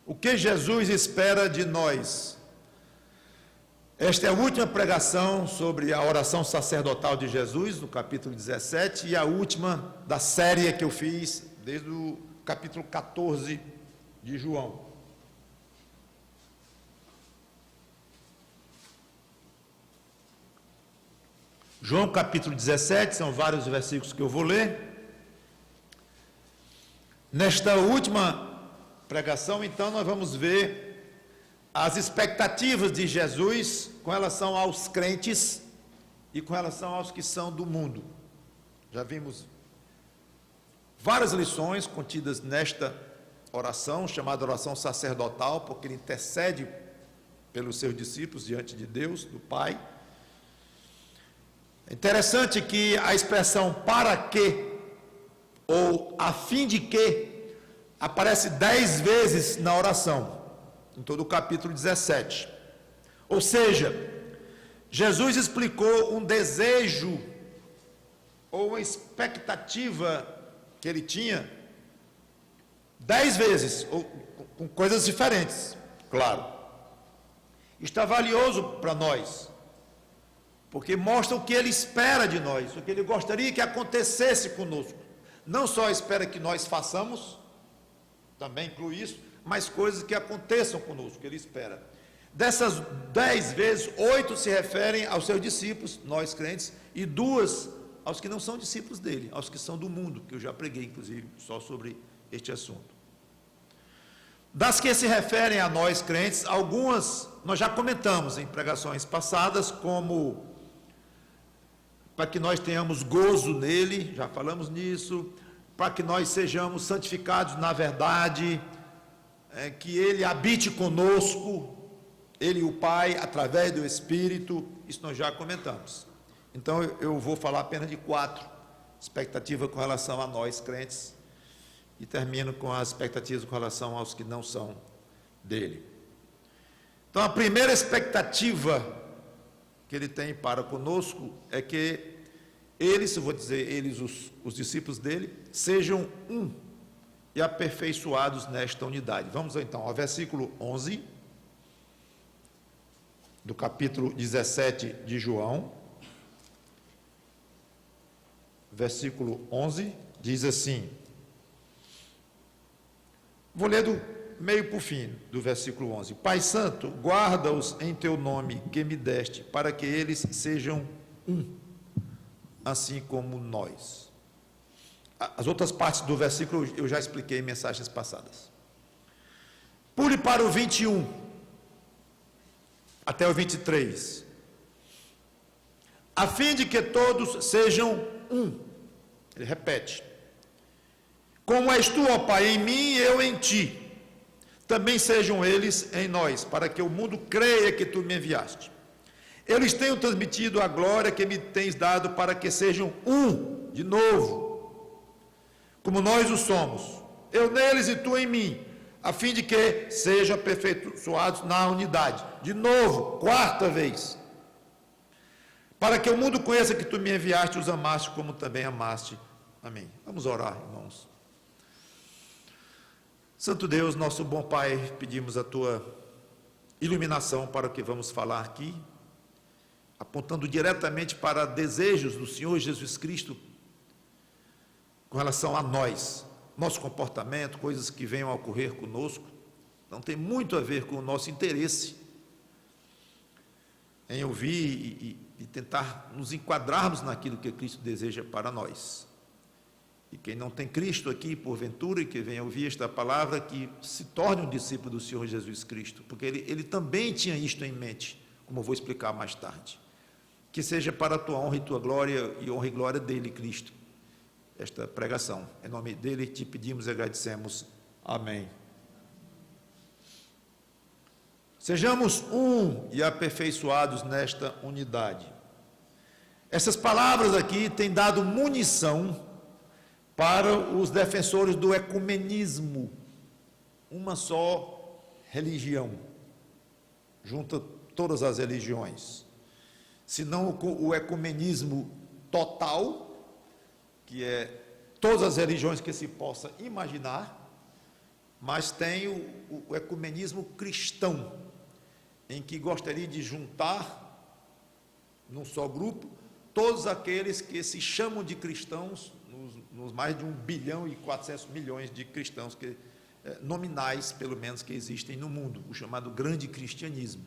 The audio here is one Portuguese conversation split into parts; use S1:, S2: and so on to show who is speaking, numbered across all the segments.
S1: O que Jesus espera de nós? Esta é a última pregação sobre a oração sacerdotal de Jesus, no capítulo 17, e a última da série que eu fiz desde o capítulo 14 de João. João capítulo 17, são vários versículos que eu vou ler. Nesta última pregação, então, nós vamos ver as expectativas de Jesus com relação aos crentes e com relação aos que são do mundo. Já vimos várias lições contidas nesta oração, chamada oração sacerdotal, porque ele intercede pelos seus discípulos diante de Deus, do Pai. É interessante que a expressão para que ou a fim de que aparece 10 vezes na oração, em todo o capítulo 17. Ou seja, Jesus explicou um desejo ou uma expectativa que ele tinha 10 vezes, ou com coisas diferentes, claro. Isto é valioso para nós, porque mostra o que ele espera de nós, o que ele gostaria que acontecesse conosco. Não só espera que nós façamos, também inclui isso, mas coisas que aconteçam conosco, que ele espera. Dessas 10 vezes, 8 se referem aos seus discípulos, nós crentes, e 2 aos que não são discípulos dele, aos que são do mundo, que eu já preguei, inclusive, só sobre este assunto. Das que se referem a nós crentes, algumas nós já comentamos em pregações passadas, como para que nós tenhamos gozo nele, já falamos nisso, para que nós sejamos santificados na verdade, que ele habite conosco, ele e o Pai, através do Espírito, isso nós já comentamos. Então eu vou falar apenas de 4, expectativa com relação a nós crentes, e termino com as expectativas com relação aos que não são dele. Então a primeira expectativa que ele tem para conosco é que eles, eu vou dizer, eles, os discípulos dele, sejam um e aperfeiçoados nesta unidade. Vamos então ao versículo 11, do capítulo 17 de João. Versículo 11, diz assim, vou ler do meio para o fim do versículo 11. Pai Santo, guarda-os em teu nome que me deste, para que eles sejam um, assim como nós. As outras partes do versículo eu já expliquei em mensagens passadas. Pule para o 21, até o 23. A fim de que todos sejam um. Ele repete. Como és tu, ó Pai, em mim e eu em ti, também sejam eles em nós, para que o mundo creia que tu me enviaste. Eu lhes tenho transmitido a glória que me tens dado, para que sejam um, de novo, como nós o somos, eu neles e tu em mim, a fim de que sejam aperfeiçoados na unidade. De novo, 4ª vez. Para que o mundo conheça que tu me enviaste e os amaste, como também amaste. Amém. Vamos orar, irmãos. Santo Deus, nosso bom Pai, pedimos a tua iluminação para o que vamos falar aqui, apontando diretamente para desejos do Senhor Jesus Cristo com relação a nós, nosso comportamento, coisas que venham a ocorrer conosco. Não tem muito a ver com o nosso interesse em ouvir e tentar nos enquadrarmos naquilo que Cristo deseja para nós. E quem não tem Cristo aqui, porventura, e que venha ouvir esta palavra, que se torne um discípulo do Senhor Jesus Cristo, porque ele também tinha isto em mente, como eu vou explicar mais tarde. Que seja para a tua honra e tua glória, e honra e glória dele, Cristo, esta pregação. Em nome dele te pedimos e agradecemos. Amém. Sejamos um e aperfeiçoados nesta unidade. Essas palavras aqui têm dado munição para os defensores do ecumenismo, uma só religião, junta todas as religiões, senão o ecumenismo total, que é todas as religiões que se possa imaginar, mas tem o ecumenismo cristão, em que gostaria de juntar num só grupo todos aqueles que se chamam de cristãos, nos mais de 1 bilhão e 400 milhões de cristãos nominais, pelo menos, que existem no mundo, o chamado grande cristianismo.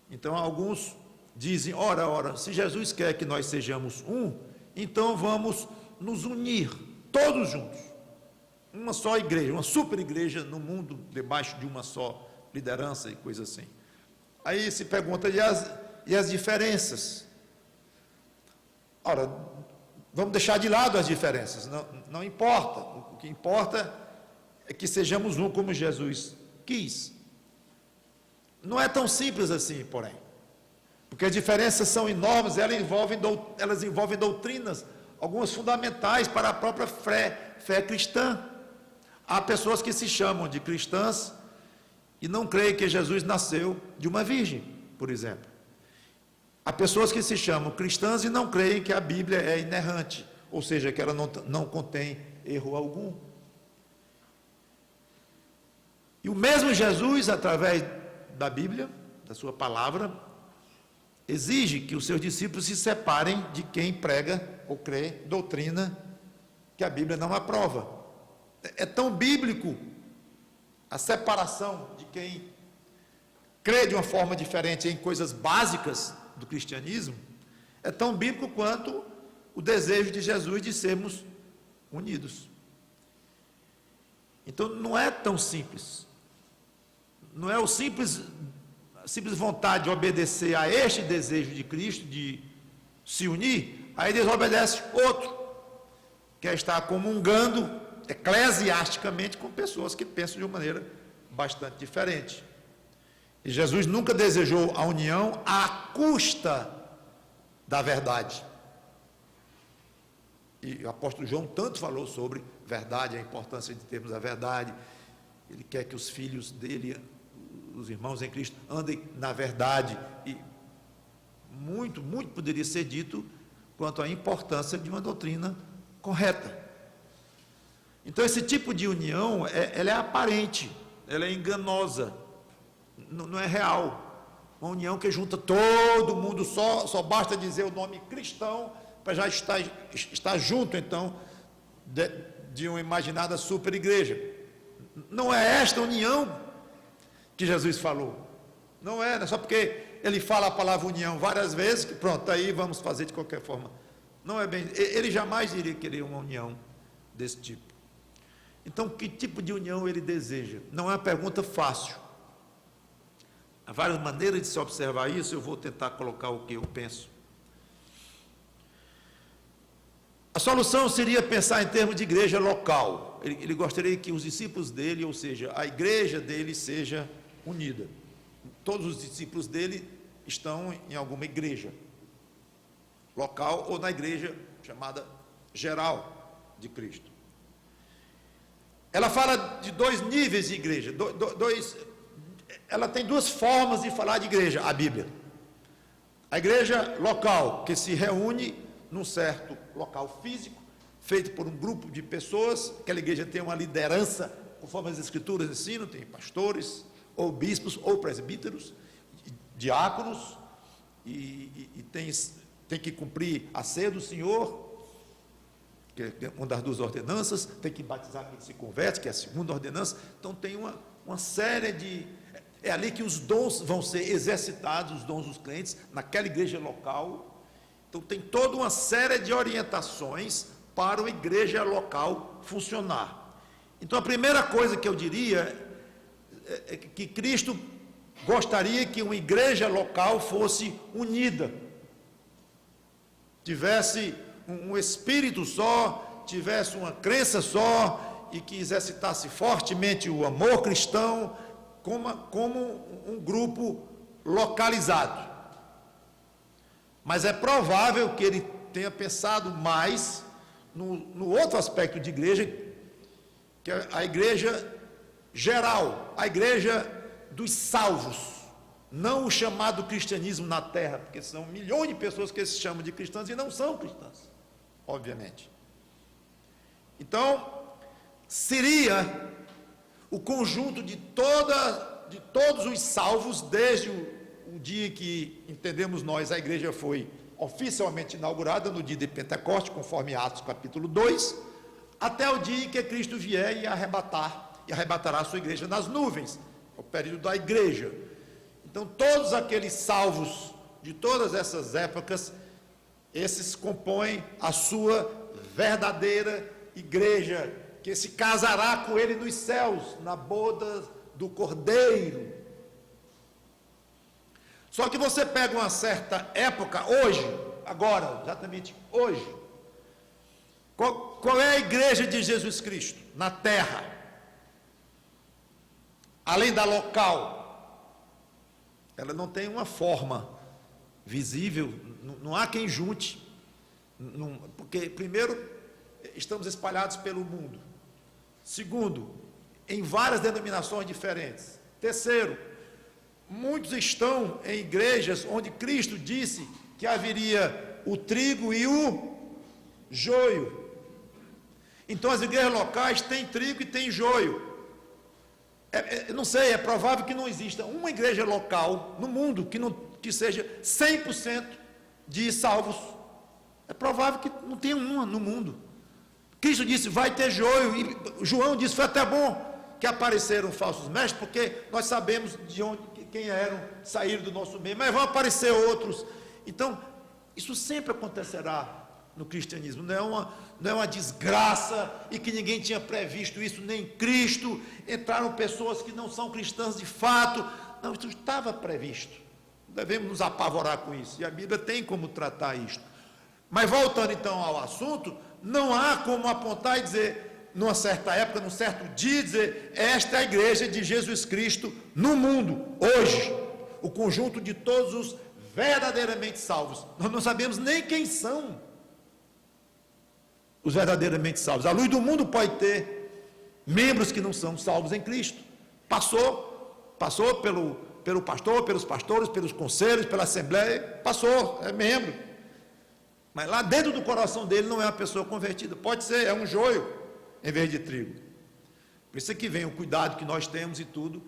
S1: Então, alguns dizem, ora, se Jesus quer que nós sejamos um, então vamos nos unir, todos juntos, uma só igreja, uma super igreja no mundo, debaixo de uma só liderança e coisa assim. Aí se pergunta, e as diferenças? Ora, vamos deixar de lado as diferenças, não importa, o que importa é que sejamos um como Jesus quis. Não é tão simples assim, porém, porque as diferenças são enormes, elas envolvem doutrinas, algumas fundamentais para a própria fé cristã. Há pessoas que se chamam de cristãs e não creem que Jesus nasceu de uma virgem, por exemplo. Há pessoas que se chamam cristãs e não creem que a Bíblia é inerrante, ou seja, que ela não contém erro algum. E o mesmo Jesus, através da Bíblia, da sua palavra, exige que os seus discípulos se separem de quem prega ou crê doutrina que a Bíblia não aprova. É tão bíblico a separação de quem crê de uma forma diferente em coisas básicas do cristianismo, é tão bíblico quanto o desejo de Jesus de sermos unidos. Então não é tão simples, não é a simples vontade de obedecer a este desejo de Cristo de se unir, aí desobedece outro, quer estar comungando eclesiasticamente com pessoas que pensam de uma maneira bastante diferente. E Jesus nunca desejou a união à custa da verdade. E o apóstolo João tanto falou sobre verdade, a importância de termos a verdade. Ele quer que os filhos dele, os irmãos em Cristo, andem na verdade. E muito poderia ser dito quanto à importância de uma doutrina correta. Então, esse tipo de união, ela é aparente, ela é enganosa, não é real. Uma união que junta todo mundo, só basta dizer o nome cristão, para já estar junto, então, de uma imaginada super igreja. Não é esta união que Jesus falou. Não é só porque ele fala a palavra união várias vezes, que pronto, aí vamos fazer de qualquer forma. Não é bem, ele jamais iria querer uma união desse tipo. Então, que tipo de união ele deseja? Não é uma pergunta fácil. Há várias maneiras de se observar isso, eu vou tentar colocar o que eu penso. A solução seria pensar em termos de igreja local. Ele gostaria que os discípulos dele, ou seja, a igreja dele seja unida. Todos os discípulos dele estão em alguma igreja local ou na igreja chamada geral de Cristo. Ela fala de 2 níveis de igreja, ela tem 2 formas de falar de igreja, a Bíblia. A igreja local, que se reúne num certo local físico, feito por um grupo de pessoas, aquela igreja tem uma liderança, conforme as escrituras ensinam, tem pastores, ou bispos, ou presbíteros, diáconos, e tem que cumprir a ceia do Senhor, que é uma das 2 ordenanças, tem que batizar quem se converte, que é a segunda ordenança. Então tem uma série de... É ali que os dons vão ser exercitados, os dons dos crentes, naquela igreja local. Então tem toda uma série de orientações para a igreja local funcionar. Então a primeira coisa que eu diria é que Cristo gostaria que uma igreja local fosse unida, tivesse um espírito só, tivesse uma crença só, e que exercitasse fortemente o amor cristão, como um grupo localizado. Mas é provável que ele tenha pensado mais no outro aspecto de igreja, que é a igreja geral, a igreja dos salvos, não o chamado cristianismo na terra, porque são milhões de pessoas que se chamam de cristãs e não são cristãs, obviamente. Então, seria o conjunto de todos os salvos, desde o dia em que, entendemos nós, a igreja foi oficialmente inaugurada, no dia de Pentecostes, conforme Atos capítulo 2, até o dia em que Cristo vier e arrebatará a sua igreja nas nuvens, o período da igreja. Então, todos aqueles salvos de todas essas épocas, esses compõem a sua verdadeira igreja, que se casará com ele nos céus, na boda do Cordeiro. Só que você pega uma certa época, hoje, agora, exatamente hoje, qual é a igreja de Jesus Cristo na terra? Além da local, ela não tem uma forma visível, não há quem junte, porque primeiro, estamos espalhados pelo mundo. Segundo, em várias denominações diferentes. Terceiro, muitos estão em igrejas onde Cristo disse que haveria o trigo e o joio. Então as igrejas locais têm trigo e têm joio. Não sei, é provável que não exista uma igreja local no mundo que seja 100% de salvos. É provável que não tenha uma no mundo. Cristo disse, vai ter joio, e João disse, foi até bom que apareceram falsos mestres, porque nós sabemos de onde, quem eram, saíram do nosso meio, mas vão aparecer outros. Então, isso sempre acontecerá no cristianismo, não é uma desgraça, e que ninguém tinha previsto isso, nem Cristo, entraram pessoas que não são cristãs de fato, não, isso estava previsto, devemos nos apavorar com isso, e a Bíblia tem como tratar isto. Mas voltando então ao assunto, não há como apontar e dizer, numa certa época, num certo dia, dizer, esta é a igreja de Jesus Cristo no mundo, hoje, o conjunto de todos os verdadeiramente salvos. Nós não sabemos nem quem são os verdadeiramente salvos. A luz do mundo pode ter membros que não são salvos em Cristo. Passou pelo pastor, pelos pastores, pelos conselhos, pela assembleia, passou, é membro. Mas lá dentro do coração dele não é uma pessoa convertida. Pode ser, é um joio em vez de trigo. Por isso é que vem o cuidado que nós temos e tudo,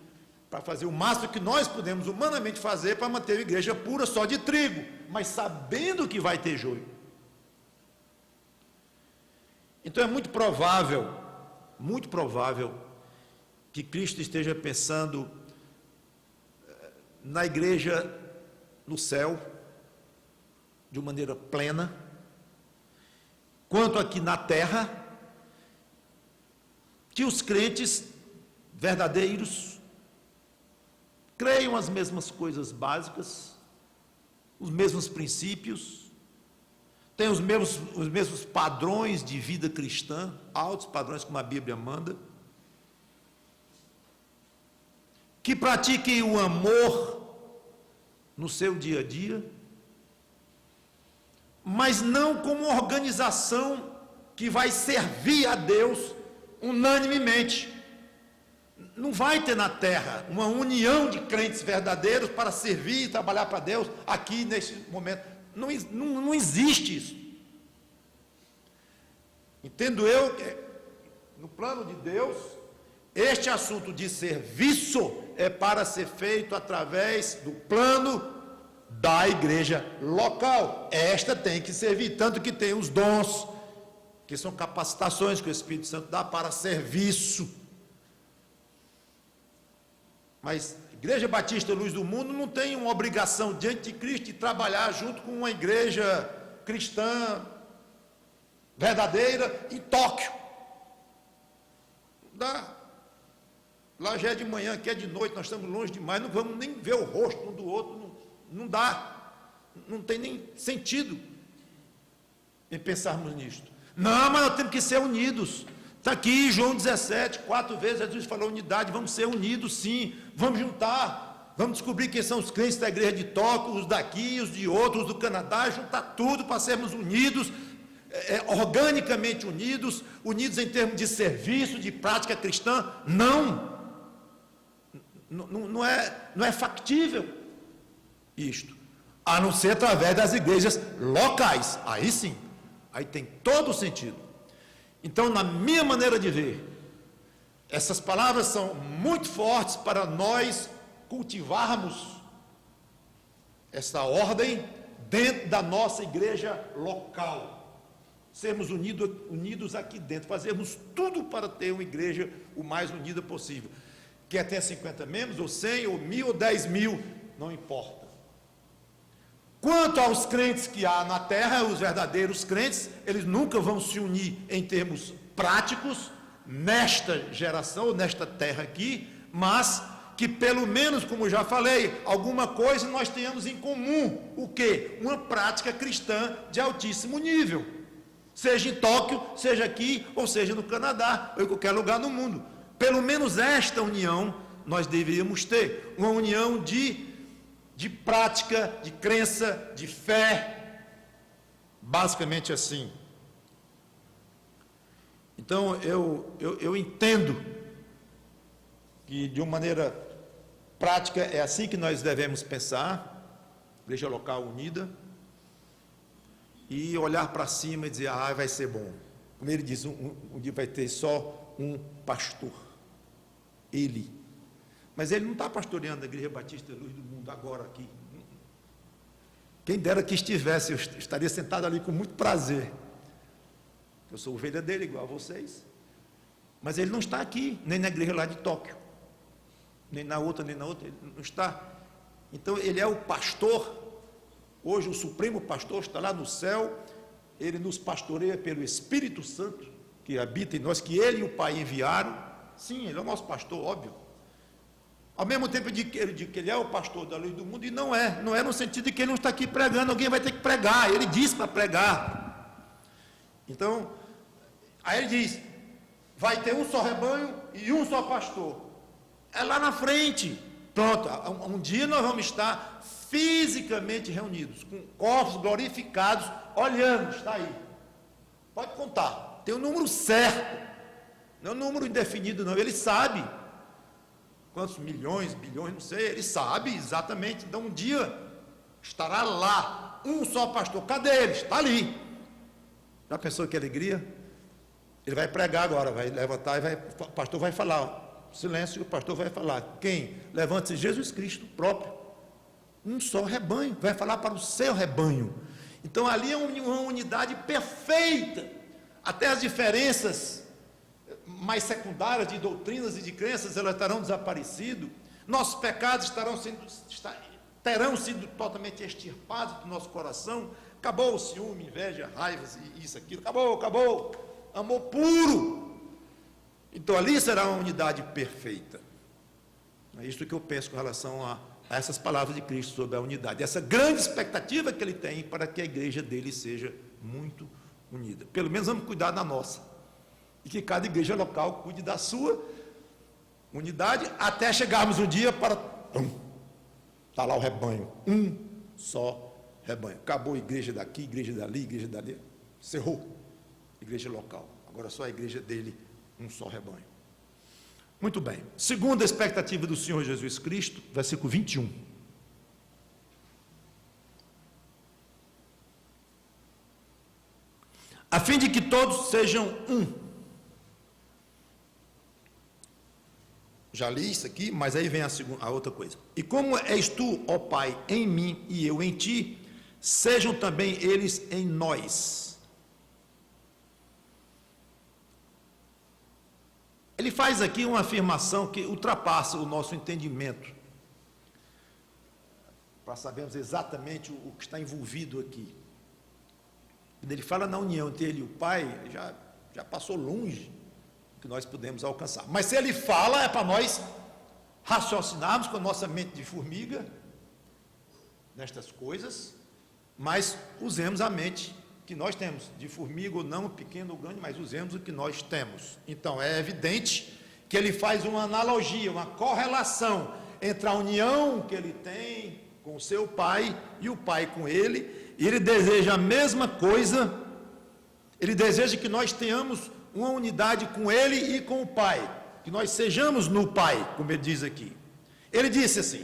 S1: para fazer o máximo que nós podemos humanamente fazer para manter a igreja pura só de trigo, mas sabendo que vai ter joio. Então é muito provável que Cristo esteja pensando na igreja no céu, de uma maneira plena, quanto aqui na terra, que os crentes verdadeiros creiam as mesmas coisas básicas, os mesmos princípios, têm os mesmos padrões de vida cristã, altos padrões como a Bíblia manda, que pratiquem o amor no seu dia a dia, mas não como uma organização que vai servir a Deus unanimemente. Não vai ter na terra uma união de crentes verdadeiros para servir e trabalhar para Deus aqui nesse momento. Não existe isso. Entendo eu que no plano de Deus, este assunto de serviço é para ser feito através do plano da igreja local. Esta tem que servir, tanto que tem os dons, que são capacitações que o Espírito Santo dá para serviço. Mas a Igreja Batista Luz do Mundo não tem uma obrigação diante de Cristo de trabalhar junto com uma igreja cristã verdadeira em Tóquio. Não dá. Lá já é de manhã, aqui é de noite, nós estamos longe demais, não vamos nem ver o rosto um do outro, não dá, não tem nem sentido em pensarmos nisto. Não, mas nós temos que ser unidos. Está aqui João 17, 4 vezes Jesus falou unidade, vamos ser unidos sim, vamos juntar, vamos descobrir quem são os crentes da igreja de Tóquio, os daqui, os de outros, os do Canadá, juntar tudo para sermos unidos, organicamente unidos em termos de serviço, de prática cristã. Não é factível isto, a não ser através das igrejas locais. Aí sim, aí tem todo o sentido. Então, na minha maneira de ver, Essas palavras são muito fortes para nós cultivarmos essa ordem dentro da nossa igreja local. Sermos unidos aqui dentro, fazermos tudo para ter uma igreja o mais unida possível. Quer ter 50 membros, ou 100, ou 1000, ou 10 mil, não importa. Quanto aos crentes que há na terra, os verdadeiros crentes, eles nunca vão se unir em termos práticos, nesta geração, nesta terra aqui, mas que pelo menos, como já falei, alguma coisa nós tenhamos em comum. O quê? Uma prática cristã de altíssimo nível. Seja em Tóquio, seja aqui, ou seja no Canadá, ou em qualquer lugar no mundo. Pelo menos esta união nós deveríamos ter. Uma união de prática, de crença, de fé. Basicamente assim. Então, eu entendo que, de uma maneira prática, é assim que nós devemos pensar, igreja local unida, e olhar para cima e dizer, vai ser bom. Como ele diz, um dia vai ter só um pastor, ele. Mas ele não está pastoreando a Igreja Batista Luz do Mundo agora aqui. Quem dera que estivesse, eu estaria sentado ali com muito prazer. Eu sou ovelha dele, igual a vocês. Mas ele não está aqui, nem na igreja lá de Tóquio, nem na outra, ele não está. Então, ele é o pastor. Hoje, o Supremo Pastor está lá no céu. Ele nos pastoreia pelo Espírito Santo, que habita em nós, que ele e o Pai enviaram. Sim, ele é o nosso pastor, óbvio. Ao mesmo tempo, eu digo que ele é o pastor da luz do mundo, e não é no sentido de que ele não está aqui pregando, alguém vai ter que pregar. Ele disse para pregar. Então, aí ele diz, vai ter um só rebanho e um só pastor. É lá na frente. Pronto, um dia nós vamos estar fisicamente reunidos, com corpos glorificados, olhando, está aí. Pode contar, tem um número certo, não é um número indefinido não, ele sabe. Quantos milhões, bilhões, não sei, ele sabe exatamente. Então um dia estará lá, um só pastor. Cadê ele? Está ali. Já pensou que alegria? Ele vai pregar agora, vai levantar e o pastor vai falar. Silêncio, o pastor vai falar. Quem? Levante-se, Jesus Cristo próprio. Um só rebanho, vai falar para o seu rebanho. Então ali é uma unidade perfeita. Até as diferenças mais secundárias de doutrinas e de crenças, elas terão desaparecido. Nossos pecados terão sido totalmente extirpados do nosso coração. Acabou o ciúme, inveja, raivas e isso, aquilo. Acabou. Amor puro. Então ali será uma unidade perfeita. É isso que eu penso com relação a essas palavras de Cristo sobre a unidade. Essa grande expectativa que ele tem para que a igreja dele seja muito unida. Pelo menos vamos cuidar da nossa. E que cada igreja local cuide da sua unidade, até chegarmos um dia para... Está lá o rebanho. Um só rebanho. Acabou a igreja daqui, igreja dali, encerrou. Igreja local. Agora só a igreja dele, um só rebanho. Muito bem. Segunda expectativa do Senhor Jesus Cristo, versículo 21. A fim de que todos sejam um. Já li isso aqui, mas aí vem a outra coisa. E como és tu, ó Pai, em mim e eu em ti, sejam também eles em nós. Ele faz aqui uma afirmação que ultrapassa o nosso entendimento, para sabermos exatamente o que está envolvido aqui. Quando ele fala na união entre ele e o Pai, já passou longe do que nós podemos alcançar. Mas se ele fala, é para nós raciocinarmos com a nossa mente de formiga nestas coisas, mas usemos a mente que nós temos, de formiga ou não, pequeno ou grande, mas usemos o que nós temos. Então, é evidente que ele faz uma analogia, uma correlação entre a união que ele tem com o seu Pai e o Pai com ele, e ele deseja a mesma coisa, ele deseja que nós tenhamos uma unidade com ele e com o Pai, que nós sejamos no Pai, como ele diz aqui. Ele disse assim,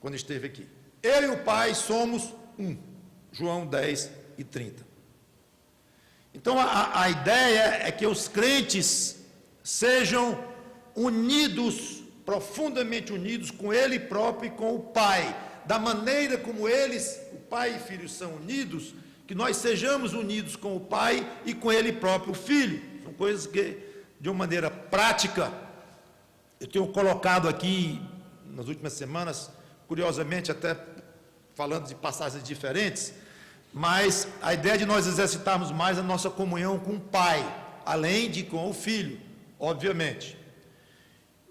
S1: quando esteve aqui, eu e o Pai somos um, João 10, e 30. Então a ideia é que os crentes sejam unidos, profundamente unidos com Ele próprio e com o Pai. Da maneira como eles, o Pai e Filho, são unidos, que nós sejamos unidos com o Pai e com Ele próprio, o Filho. São coisas que, de uma maneira prática, eu tenho colocado aqui, nas últimas semanas, curiosamente, até falando de passagens diferentes, mas a ideia de nós exercitarmos mais a nossa comunhão com o Pai, além de com o Filho, obviamente.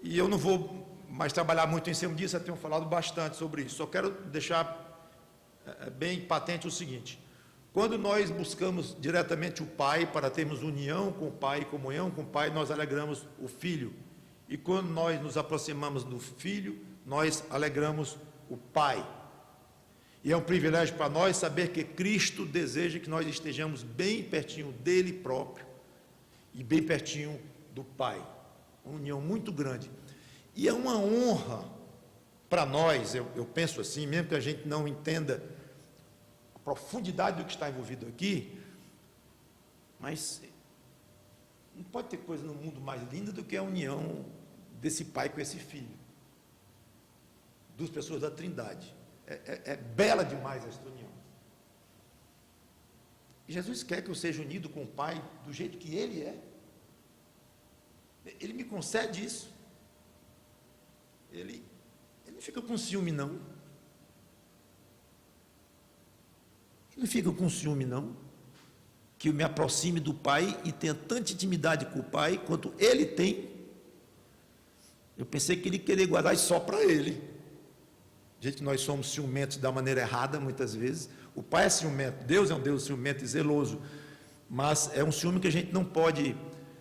S1: E eu não vou mais trabalhar muito em cima disso, eu tenho falado bastante sobre isso. Só quero deixar bem patente o seguinte: quando nós buscamos diretamente o Pai para termos união com o Pai, comunhão com o Pai, nós alegramos o Filho. E quando nós nos aproximamos do Filho, nós alegramos o Pai. E é um privilégio para nós saber que Cristo deseja que nós estejamos bem pertinho dele próprio e bem pertinho do Pai. Uma união muito grande. E é uma honra para nós, eu penso assim, mesmo que a gente não entenda a profundidade do que está envolvido aqui, mas não pode ter coisa no mundo mais linda do que a união desse Pai com esse Filho. Duas pessoas da Trindade. É bela demais esta união. E Jesus quer que eu seja unido com o Pai do jeito que Ele é. Ele me concede isso. Ele não fica com ciúme, não. Ele não fica com ciúme, não. Que eu me aproxime do Pai e tenha tanta intimidade com o Pai quanto Ele tem. Eu pensei que Ele queria guardar só para Ele. Do jeito que nós somos ciumentos da maneira errada, muitas vezes. O Pai é ciumento, Deus é um Deus ciumento e zeloso, mas é um ciúme que a gente não pode,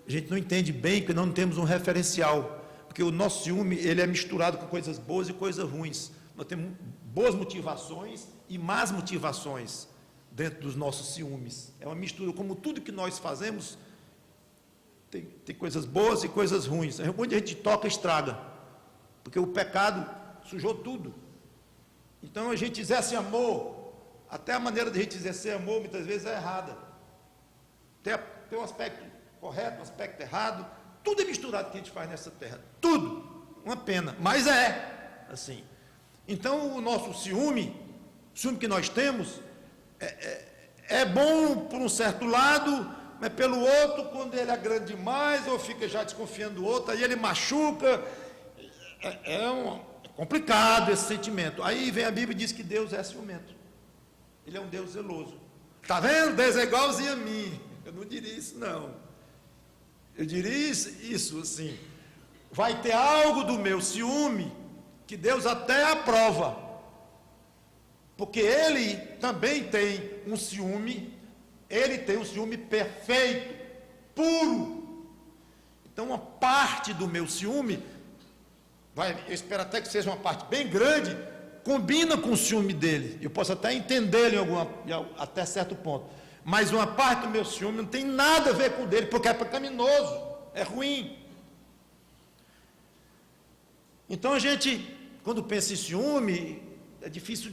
S1: a gente não entende bem, porque não temos um referencial, porque o nosso ciúme, ele é misturado com coisas boas e coisas ruins. Nós temos boas motivações e más motivações dentro dos nossos ciúmes. É uma mistura, como tudo que nós fazemos, tem coisas boas e coisas ruins. Onde a gente toca, estraga, porque o pecado sujou tudo. Então a gente exerce amor, até a maneira de a gente exercer amor muitas vezes é errada. Tem um aspecto correto, um aspecto errado, tudo é misturado que a gente faz nessa terra, tudo, uma pena, mas é assim. Então o nosso ciúme que nós temos, é bom por um certo lado, mas pelo outro, quando ele é grande demais, ou fica já desconfiando do outro, aí ele machuca, é complicado esse sentimento. Aí vem a Bíblia e diz que Deus é ciumento. Ele é um Deus zeloso. Está vendo? Deus é igualzinho a mim. Eu não diria isso, não. Eu diria isso assim. Vai ter algo do meu ciúme que Deus até aprova. Porque Ele também tem um ciúme. Ele tem um ciúme perfeito, puro. Então uma parte do meu ciúme, eu espero até que seja uma parte bem grande, combina com o ciúme dele. Eu posso até entendê-lo até certo ponto. Mas uma parte do meu ciúme não tem nada a ver com o dele, porque é pecaminoso, é ruim. Então a gente, quando pensa em ciúme, é difícil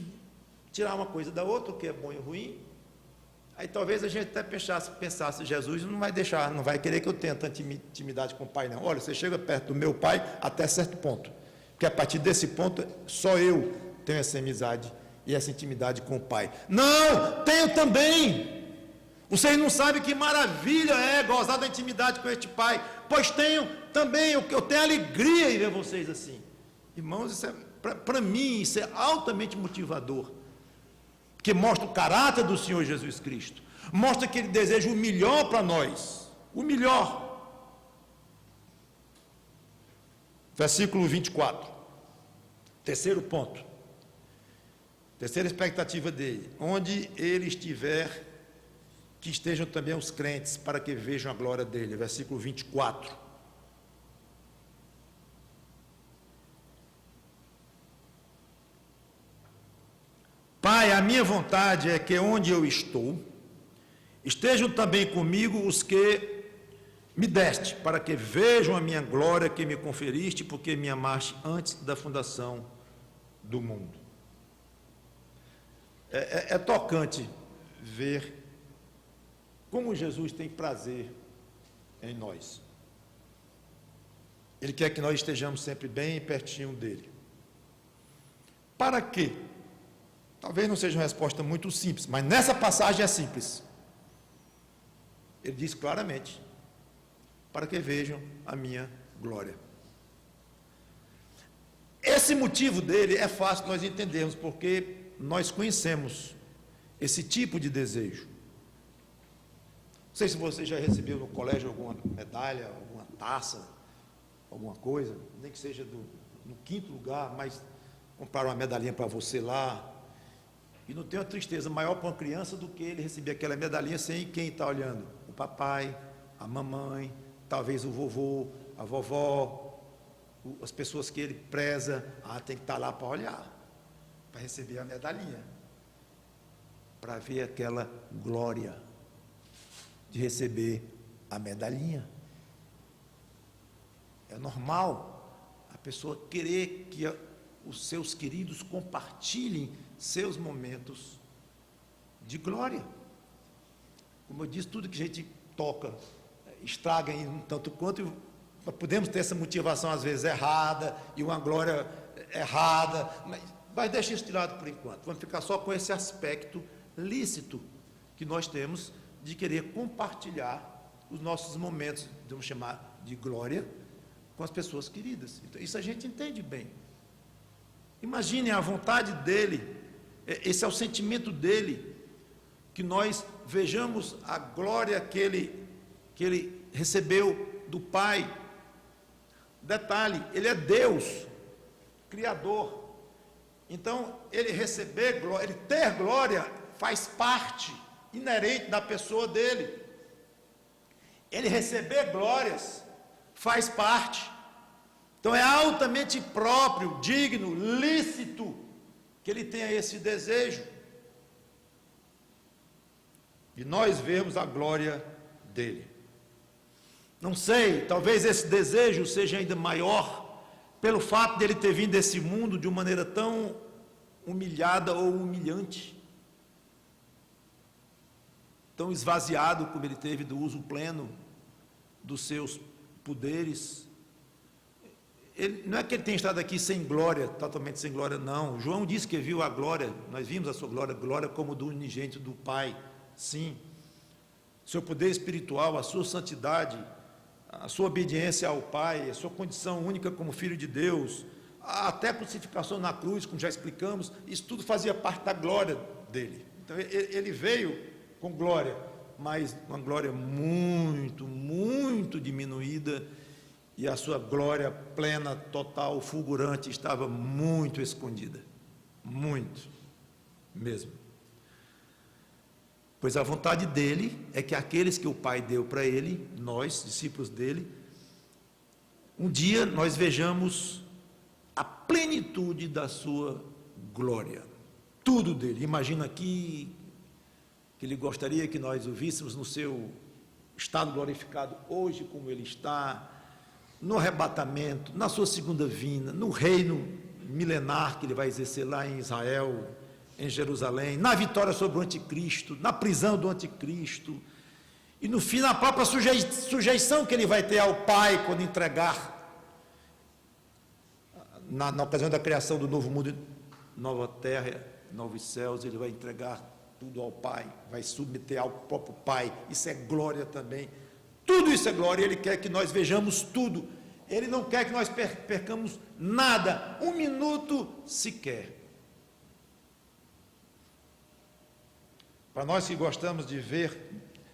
S1: tirar uma coisa da outra, o que é bom e ruim. Aí talvez a gente até pensasse, Jesus não vai deixar, não vai querer que eu tenha tanta intimidade com o Pai, não. Olha, você chega perto do meu Pai até certo ponto, porque a partir desse ponto, só eu tenho essa amizade e essa intimidade com o Pai. Não, tenho também. Vocês não sabem que maravilha é gozar da intimidade com este Pai, pois tenho também, eu tenho alegria em ver vocês assim. Irmãos, isso para mim, isso é altamente motivador, que mostra o caráter do Senhor Jesus Cristo, mostra que Ele deseja o melhor para nós, o melhor. Versículo 24, terceiro ponto, terceira expectativa dele: onde Ele estiver, que estejam também os crentes, para que vejam a glória dele. Versículo 24. Pai, a minha vontade é que onde eu estou, estejam também comigo os que me deste, para que vejam a minha glória que me conferiste, porque me amaste antes da fundação do mundo. É tocante ver como Jesus tem prazer em nós. Ele quer que nós estejamos sempre bem pertinho dele. Para quê? Talvez não seja uma resposta muito simples, mas nessa passagem é simples. Ele diz claramente: para que vejam a minha glória. Esse motivo dele é fácil nós entendermos, porque nós conhecemos esse tipo de desejo. Não sei se você já recebeu no colégio alguma medalha, alguma taça, alguma coisa, nem que seja no 5º lugar, mas compraram uma medalhinha para você lá. E não tem uma tristeza maior para uma criança do que ele receber aquela medalhinha sem quem está olhando. O papai, a mamãe, talvez o vovô, a vovó, as pessoas que ele preza. Tem que estar lá para olhar, para receber a medalhinha, para ver aquela glória de receber a medalhinha. É normal a pessoa querer que os seus queridos compartilhem seus momentos de glória. Como eu disse, tudo que a gente toca estraga em um tanto quanto. Podemos ter essa motivação às vezes errada e uma glória errada, mas deixa isso de lado por enquanto. Vamos ficar só com esse aspecto lícito que nós temos de querer compartilhar os nossos momentos, vamos chamar de glória, com as pessoas queridas. Então, isso a gente entende bem. Imaginem a vontade dele, esse é o sentimento dele, que nós vejamos a glória que ele recebeu do Pai. Detalhe, ele é Deus, Criador. Então, ele receber glória, ele ter glória, faz parte inerente da pessoa dele. Ele receber glórias faz parte. Então é altamente próprio, digno, lícito que ele tenha esse desejo. E nós vemos a glória dele. Não sei, talvez esse desejo seja ainda maior pelo fato dele ter vindo a esse mundo de uma maneira tão humilhada ou humilhante, tão esvaziado como ele teve do uso pleno dos seus poderes. Não é que ele tenha estado aqui sem glória, totalmente sem glória, não. João disse que viu a glória, nós vimos a sua glória como do unigênito do Pai, sim. Seu poder espiritual, a sua santidade, a sua obediência ao Pai, a sua condição única como Filho de Deus, até a crucificação na cruz, como já explicamos, isso tudo fazia parte da glória dele. Então ele veio com glória, mas uma glória muito, muito diminuída, e a sua glória plena, total, fulgurante, estava muito escondida, muito mesmo. Pois a vontade dele é que aqueles que o Pai deu para ele, nós, discípulos dele, um dia nós vejamos a plenitude da sua glória, tudo dele. Imagina aqui que ele gostaria que nós o víssemos no seu estado glorificado hoje, como ele está, no arrebatamento, na sua segunda vinda, no reino milenar que ele vai exercer lá em Israel, em Jerusalém, na vitória sobre o anticristo, na prisão do anticristo, e no fim, na própria sujeição que ele vai ter ao Pai, quando entregar, na ocasião da criação do novo mundo, nova terra, novos céus, ele vai entregar tudo ao Pai, vai submeter ao próprio Pai. Isso é glória também. Tudo isso é glória. Ele quer que nós vejamos tudo. Ele não quer que nós percamos nada, um minuto sequer. Para nós que gostamos de ver,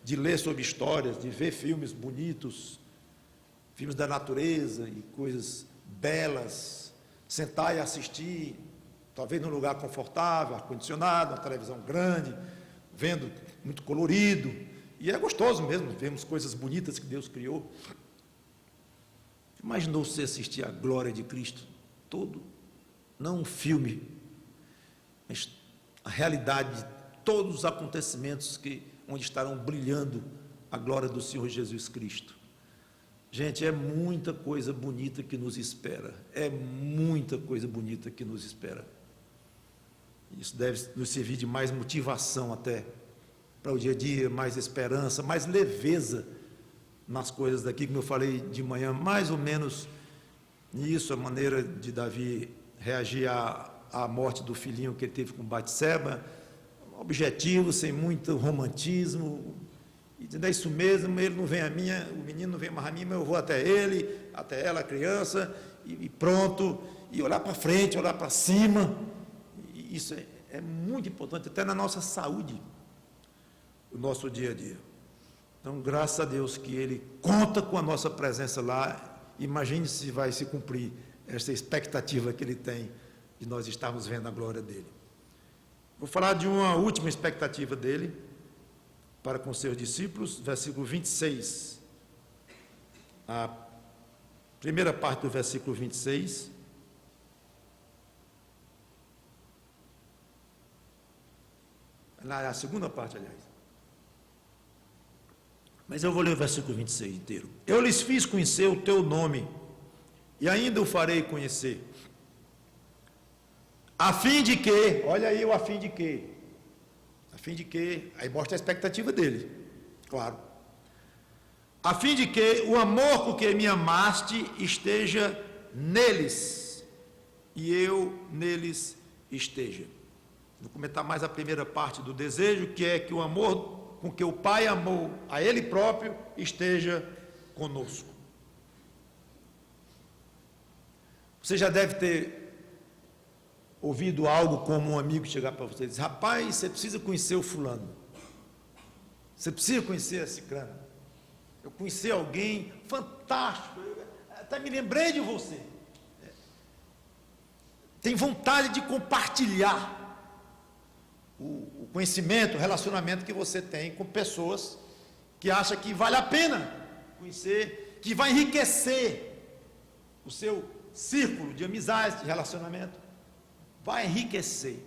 S1: de ler sobre histórias, de ver filmes bonitos, filmes da natureza e coisas belas, sentar e assistir, talvez num lugar confortável, ar-condicionado, uma televisão grande, vendo muito colorido, e é gostoso mesmo, vemos coisas bonitas que Deus criou. Imaginou você assistir a glória de Cristo todo, não um filme, mas a realidade de todos os acontecimentos onde estarão brilhando a glória do Senhor Jesus Cristo. Gente, é muita coisa bonita que nos espera, é muita coisa bonita que nos espera. Isso deve nos servir de mais motivação até para o dia a dia, mais esperança, mais leveza nas coisas daqui, como eu falei de manhã, mais ou menos Nisso, a maneira de Davi reagir à morte do filhinho que ele teve com Batseba, objetivo, sem muito romantismo, e dizendo, é isso mesmo, ele não vem a mim, o menino não vem mais a mim, mas eu vou até ele, até ela, a criança, e pronto, e olhar para frente, olhar para cima. E isso é muito importante, até na nossa saúde, o nosso dia a dia. Então, graças a Deus que Ele conta com a nossa presença lá. Imagine se vai se cumprir essa expectativa que Ele tem de nós estarmos vendo a glória dEle. Vou falar de uma última expectativa dEle para com seus discípulos, versículo 26. A primeira parte do versículo 26. A segunda parte, aliás. Mas eu vou ler o versículo 26 inteiro. Eu lhes fiz conhecer o teu nome, e ainda o farei conhecer. A fim de que, olha aí o a fim de que. A fim de que, aí mostra a expectativa dele, claro. A fim de que o amor com que me amaste esteja neles, e eu neles esteja. Vou comentar mais a primeira parte do desejo, que é que o amor com que o Pai amou a Ele próprio esteja conosco. Você já deve ter ouvido algo como um amigo chegar para você e dizer, rapaz, você precisa conhecer o fulano, você precisa conhecer a ciclana, eu conheci alguém fantástico, até me lembrei de você, tem vontade de compartilhar o conhecimento, o relacionamento que você tem com pessoas que acham que vale a pena conhecer, que vai enriquecer o seu círculo de amizades, de relacionamento, vai enriquecer.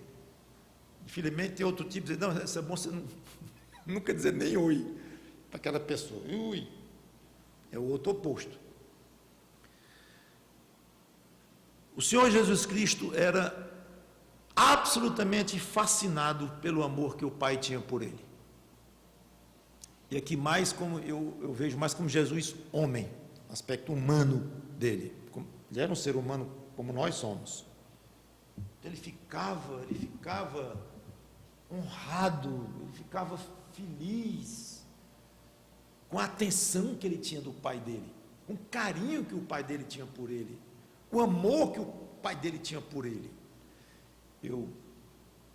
S1: Infelizmente tem outro tipo, dizer, não, isso é bom você nunca dizer nem oi para aquela pessoa, ui, é o outro oposto. O Senhor Jesus Cristo era absolutamente fascinado pelo amor que o Pai tinha por ele. E aqui mais como eu vejo mais como Jesus homem, aspecto humano dele. Ele era um ser humano como nós somos. Ele ficava honrado, ele ficava feliz com a atenção que ele tinha do pai dele, com o carinho que o pai dele tinha por ele, o amor que o pai dele tinha por ele. Eu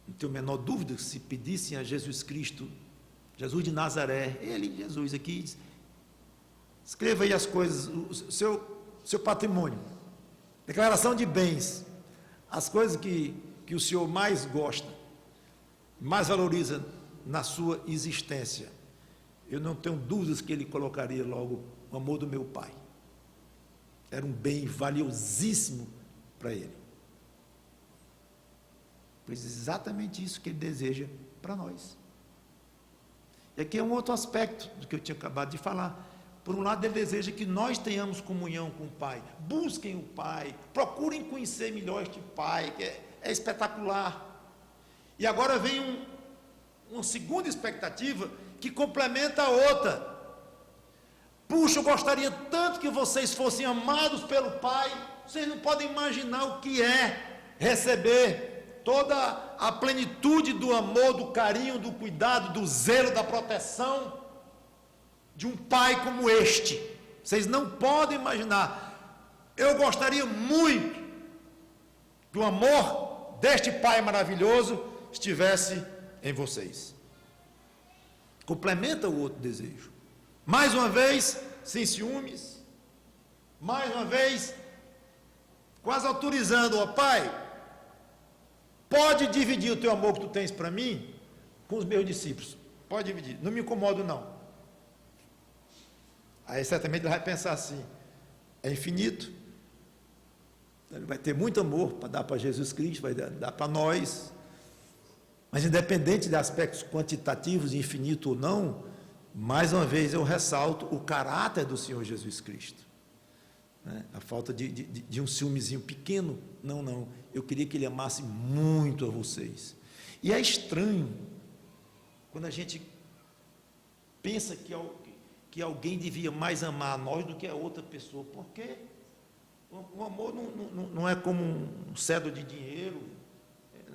S1: não tenho a menor dúvida que se pedissem a Jesus Cristo, Jesus de Nazaré, ele, Jesus aqui, escreva aí as coisas, o seu patrimônio, declaração de bens, as coisas que o Senhor mais gosta, mais valoriza na sua existência. Eu não tenho dúvidas que ele colocaria logo o amor do meu Pai. Era um bem valiosíssimo para ele. Pois é exatamente isso que ele deseja para nós. E aqui é um outro aspecto do que eu tinha acabado de falar. Por um lado, ele deseja que nós tenhamos comunhão com o Pai. Busquem o Pai, procurem conhecer melhor este Pai, que é espetacular. E agora vem uma segunda expectativa que complementa a outra. Puxa, eu gostaria tanto que vocês fossem amados pelo Pai. Vocês não podem imaginar o que é receber toda a plenitude do amor, do carinho, do cuidado, do zelo, da proteção de um Pai como este. Vocês não podem imaginar. Eu gostaria muito que o amor deste Pai maravilhoso estivesse em vocês. Complementa o outro desejo. Mais uma vez, sem ciúmes. Mais uma vez, quase autorizando, ó Pai, pode dividir o teu amor que tu tens para mim com os meus discípulos. Pode dividir, não me incomodo não. Aí certamente ele vai pensar assim, é infinito, ele vai ter muito amor para dar para Jesus Cristo, vai dar para nós, mas independente de aspectos quantitativos, infinito ou não, mais uma vez eu ressalto o caráter do Senhor Jesus Cristo, né? A falta de um ciúmezinho pequeno, não, eu queria que ele amasse muito a vocês. E é estranho quando a gente pensa que alguém devia mais amar a nós do que a outra pessoa. Por quê? O amor não é como um cedro de dinheiro,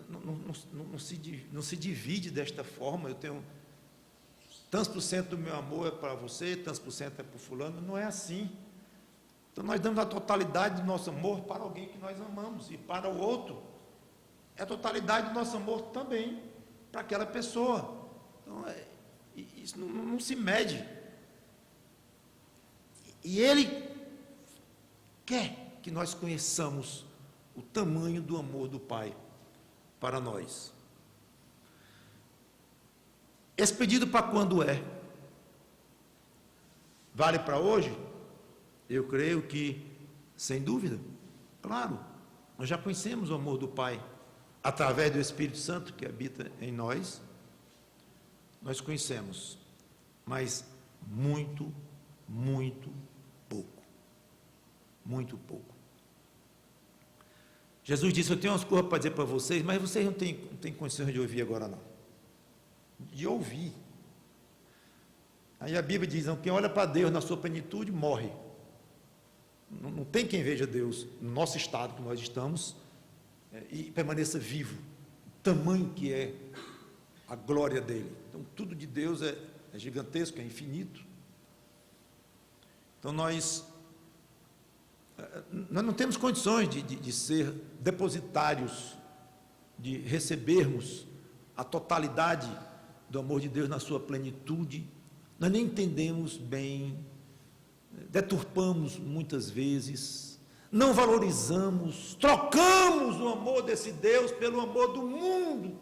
S1: não se divide desta forma. Eu tenho tantos por cento do meu amor é para você, tantos por cento é para o fulano. Não é assim. Então nós damos a totalidade do nosso amor para alguém que nós amamos, e para o outro é a totalidade do nosso amor também para aquela pessoa. Então isso não se mede. E Ele quer que nós conheçamos o tamanho do amor do Pai para nós. Esse pedido para quando é? Vale para hoje? Eu creio que, sem dúvida, claro, nós já conhecemos o amor do Pai através do Espírito Santo que habita em nós. Nós conhecemos, mas muito, muito pouco. Muito pouco. Jesus disse: eu tenho umas coisas para dizer para vocês, mas vocês não têm condições de ouvir agora não. De ouvir. Aí a Bíblia diz: não, quem olha para Deus na sua plenitude morre. Não tem quem veja Deus no nosso estado que nós estamos e permaneça vivo. O tamanho que é a glória dele. Então tudo de Deus é gigantesco, é infinito. Então nós não temos condições de ser depositários, de recebermos a totalidade do amor de Deus na sua plenitude. Nós nem entendemos bem, deturpamos muitas vezes, não valorizamos, trocamos o amor desse Deus pelo amor do mundo.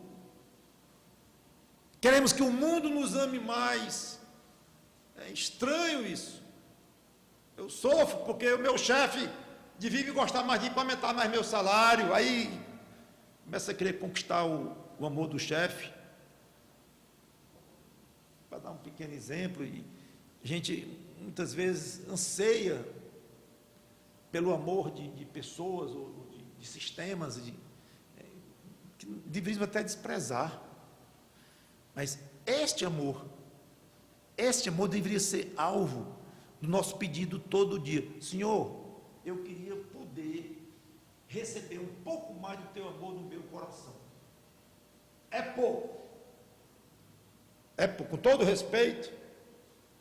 S1: Queremos que o mundo nos ame mais. É estranho isso. Eu sofro porque o meu chefe devia me gostar mais de mim para aumentar mais meu salário. Aí começa a querer conquistar o amor do chefe. Para dar um pequeno exemplo, e a gente muitas vezes anseia pelo amor de pessoas ou de sistemas que deveríamos até desprezar. Mas este amor deveria ser alvo do nosso pedido todo dia. Senhor, eu queria poder receber um pouco mais do teu amor no meu coração. É pouco. É pouco, com todo respeito,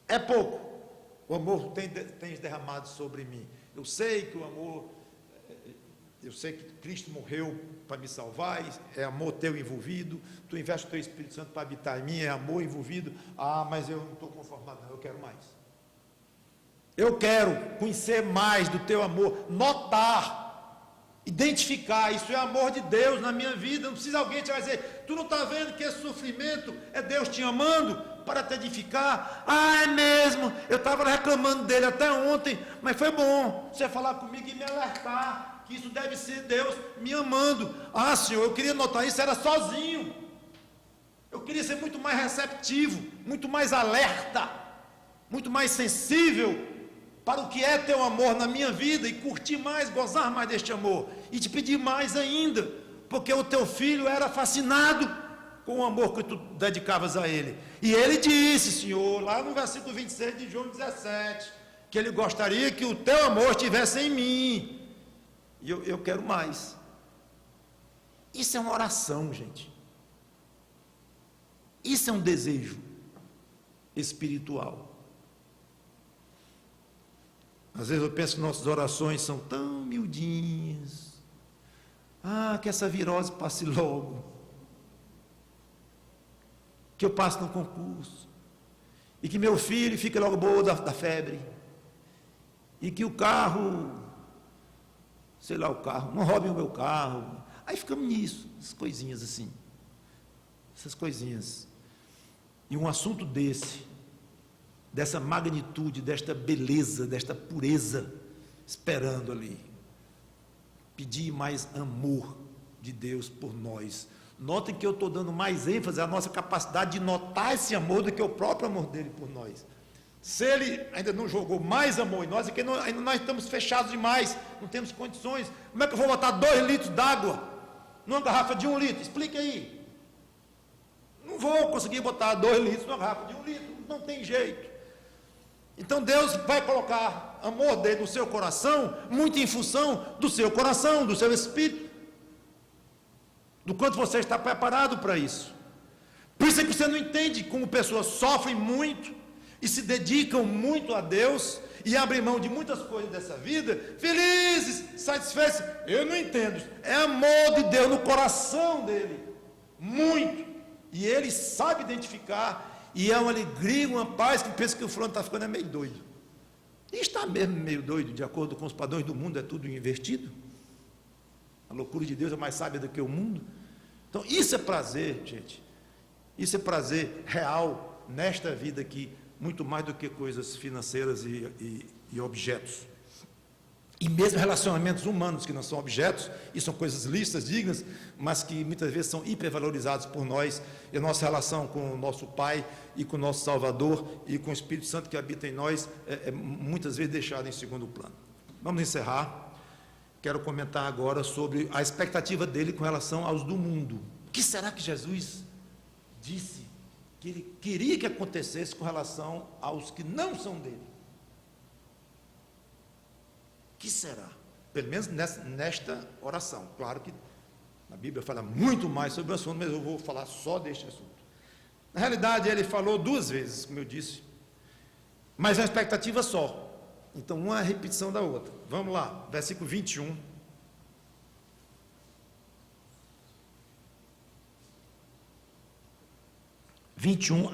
S1: é pouco. O amor tens derramado sobre mim. Eu sei que o amor, eu sei que Cristo morreu para me salvar, é amor teu envolvido, tu investes o teu Espírito Santo para habitar em mim, é amor envolvido. Ah, mas eu não estou conformado, não, eu quero mais. Eu quero conhecer mais do teu amor, notar, identificar, isso é amor de Deus na minha vida. Não precisa alguém te dizer: tu não está vendo que esse sofrimento é Deus te amando para te edificar? Ah, é mesmo, eu estava reclamando dele até ontem, mas foi bom você falar comigo e me alertar que isso deve ser Deus me amando. Ah, Senhor, eu queria notar isso, era sozinho. Eu queria ser muito mais receptivo, muito mais alerta, muito mais sensível para o que é teu amor na minha vida, e curtir mais, gozar mais deste amor, e te pedir mais ainda, porque o teu filho era fascinado com o amor que tu dedicavas a ele. E ele disse, Senhor, lá no versículo 26 de João 17, que ele gostaria que o teu amor estivesse em mim, e eu quero mais. Isso é uma oração, gente. Isso é um desejo espiritual. Às vezes eu penso que nossas orações são tão miudinhas. Ah, que essa virose passe logo. Que eu passe no concurso. E que meu filho fique logo boa da febre. E que o carro, sei lá, o carro, não roubem o meu carro. Aí ficamos nisso, essas coisinhas assim. Essas coisinhas. E um assunto dessa magnitude, desta beleza, desta pureza, esperando ali. Pedir mais amor de Deus por nós. Notem que eu estou dando mais ênfase à nossa capacidade de notar esse amor do que o próprio amor dele por nós. Se ele ainda não jogou mais amor em nós, é que ainda nós estamos fechados demais, não temos condições. Como é que eu vou botar 2 litros d'água numa garrafa de 1 litro? Explica aí. Não vou conseguir botar 2 litros numa garrafa de 1 litro, não tem jeito. Então Deus vai colocar amor dele no seu coração, muito em função do seu coração, do seu espírito, do quanto você está preparado para isso. Por isso é que você não entende como pessoas sofrem muito e se dedicam muito a Deus e abrem mão de muitas coisas dessa vida, felizes, satisfeitos. Eu não entendo. É amor de Deus no coração dele, muito. E ele sabe identificar, e é uma alegria, uma paz, que pensa que o fulano está ficando meio doido. E está mesmo meio doido, de acordo com os padrões do mundo, é tudo invertido. A loucura de Deus é mais sábia do que o mundo. Então, isso é prazer, gente. Isso é prazer real nesta vida aqui, muito mais do que coisas financeiras e objetos. E mesmo relacionamentos humanos, que não são objetos, e são coisas lícitas, dignas, mas que muitas vezes são hipervalorizados por nós, e a nossa relação com o nosso Pai, e com o nosso Salvador, e com o Espírito Santo que habita em nós, é muitas vezes deixada em segundo plano. Vamos encerrar. Quero comentar agora sobre a expectativa dele com relação aos do mundo. O que será que Jesus disse que ele queria que acontecesse com relação aos que não são dele? O que será? Pelo menos nesta oração. Claro que a Bíblia fala muito mais sobre o assunto, mas eu vou falar só deste assunto. Na realidade, ele falou 2 vezes, como eu disse, mas é uma expectativa só. Então, uma é a repetição da outra. Vamos lá, versículo 21.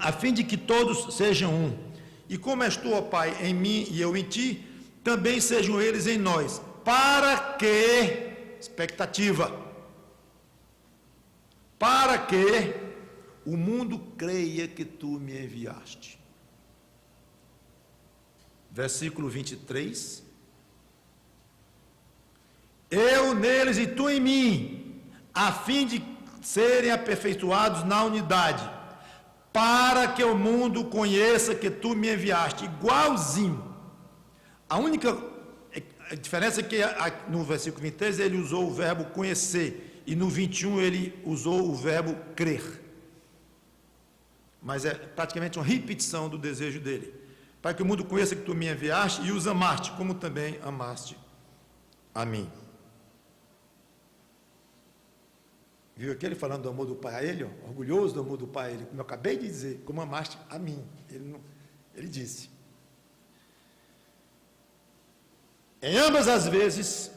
S1: A fim de que todos sejam um, e como és tu, ó Pai, em mim e eu em ti, também sejam eles em nós, para que, expectativa, para que o mundo creia que tu me enviaste. Versículo 23, eu neles e tu em mim, a fim de serem aperfeiçoados na unidade, para que o mundo conheça que tu me enviaste, igualzinho. A única diferença é que no versículo 23 ele usou o verbo conhecer, e no 21 ele usou o verbo crer. Mas é praticamente uma repetição do desejo dele. Para que o mundo conheça que tu me enviaste e os amaste, como também amaste a mim. Viu aquele falando do amor do Pai a ele, ó, orgulhoso do amor do Pai a ele, como eu acabei de dizer, como amaste a mim. Ele disse. Em ambas as vezes,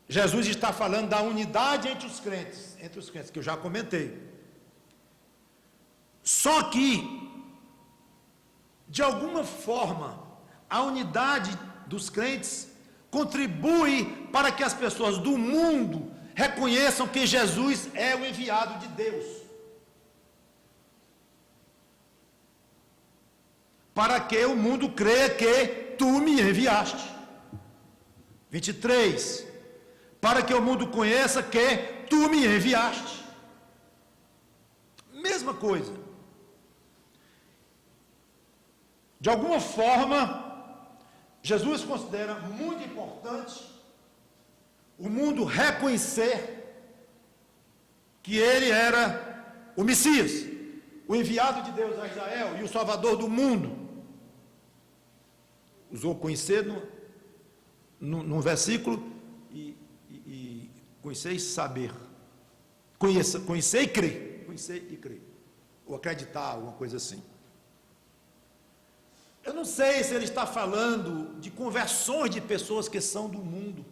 S1: Jesus está falando da unidade entre os crentes, que eu já comentei. Só que, de alguma forma, a unidade dos crentes contribui para que as pessoas do mundo reconheçam que Jesus é o enviado de Deus. Para que o mundo creia que tu me enviaste. 23. Para que o mundo conheça que tu me enviaste. Mesma coisa. De alguma forma, Jesus considera muito importante o mundo reconhecer que ele era o Messias, o enviado de Deus a Israel e o Salvador do mundo. Usou conhecer no versículo e conhecer e saber. Conhecer e crer. Conhecer e crer. Ou acreditar, alguma coisa assim. Eu não sei se ele está falando de conversões de pessoas que são do mundo,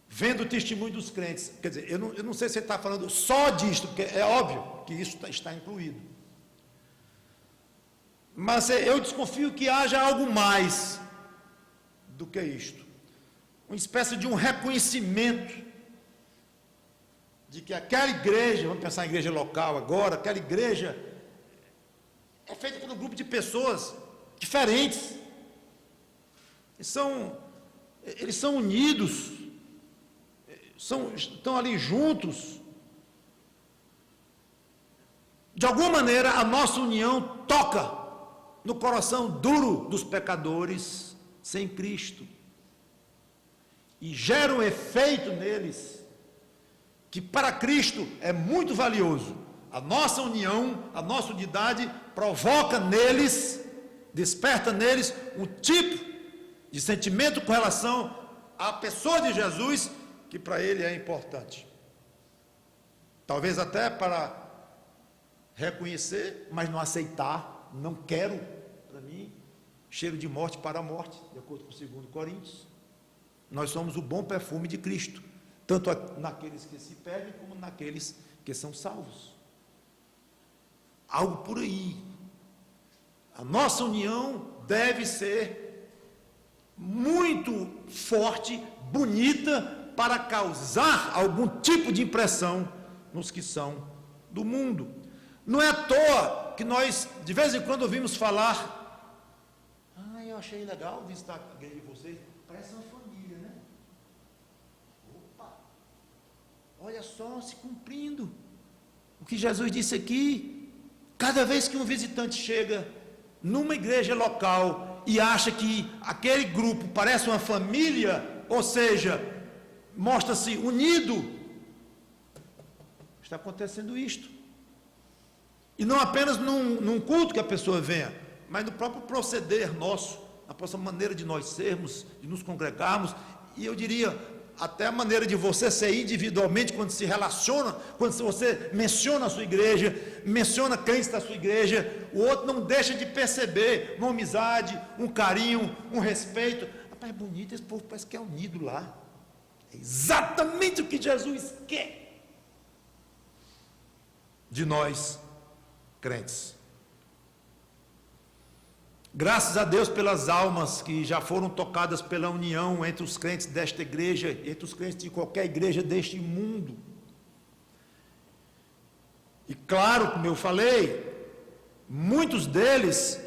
S1: vendo o testemunho dos crentes. Quer dizer, eu não sei se ele está falando só disto, porque é óbvio que isso está incluído. Mas eu desconfio que haja algo mais do que isto. Uma espécie de um reconhecimento de que aquela igreja, vamos pensar em igreja local agora, aquela igreja é feita por um grupo de pessoas diferentes. Eles são unidos, estão ali juntos. De alguma maneira, a nossa união toca no coração duro dos pecadores sem Cristo e gera um efeito neles que para Cristo é muito valioso. A nossa união, a nossa unidade provoca neles desperta neles um tipo de sentimento com relação à pessoa de Jesus que para ele é importante. Talvez até para reconhecer, mas não aceitar, não quero, para mim, cheiro de morte para a morte, de acordo com 2 Coríntios. Nós somos o bom perfume de Cristo, tanto naqueles que se perdem, como naqueles que são salvos. Algo por aí. A nossa união deve ser muito forte, bonita, para causar algum tipo de impressão nos que são do mundo. Não é à toa que nós, de vez em quando, ouvimos falar: eu achei legal visitar a igreja de vocês, parece uma família, né? Opa, olha só, se cumprindo o que Jesus disse aqui. Cada vez que um visitante chega numa igreja local e acha que aquele grupo parece uma família, ou seja, mostra-se unido, está acontecendo isto. E não apenas num culto que a pessoa venha, mas no próprio proceder nosso, na nossa maneira de nós sermos, de nos congregarmos, e eu diria, até a maneira de você ser individualmente, quando se relaciona, quando você menciona a sua igreja, menciona crentes da sua igreja, o outro não deixa de perceber uma amizade, um carinho, um respeito. Rapaz, é bonito, esse povo parece que é unido lá. É exatamente o que Jesus quer de nós, crentes. Graças a Deus pelas almas que já foram tocadas pela união entre os crentes desta igreja, entre os crentes de qualquer igreja deste mundo. E claro, como eu falei, muitos deles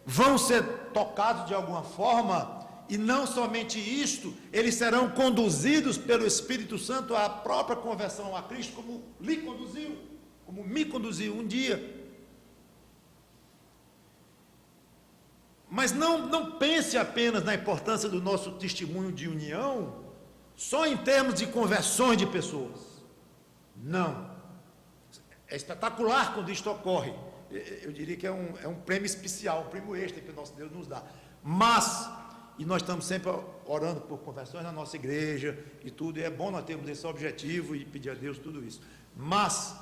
S1: vão ser tocados de alguma forma, e não somente isto, eles serão conduzidos pelo Espírito Santo à própria conversão a Cristo, como lhe conduziu, como me conduziu um dia. Mas não pense apenas na importância do nosso testemunho de união, só em termos de conversões de pessoas. Não. É espetacular quando isto ocorre. Eu diria que é um prêmio especial, um prêmio extra que o nosso Deus nos dá. Mas, e nós estamos sempre orando por conversões na nossa igreja e tudo, e é bom nós termos esse objetivo e pedir a Deus tudo isso. Mas,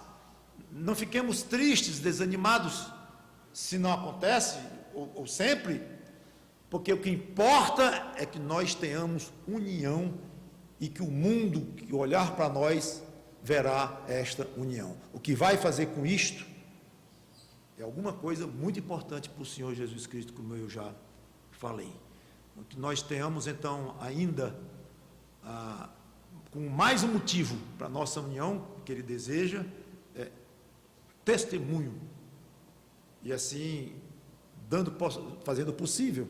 S1: não fiquemos tristes, desanimados, se não acontece, ou sempre, porque o que importa é que nós tenhamos união e que o mundo que olhar para nós verá esta união. O que vai fazer com isto é alguma coisa muito importante para o Senhor Jesus Cristo, como eu já falei. Que nós tenhamos então ainda com mais um motivo para a nossa união que Ele deseja, testemunho, e assim fazendo possível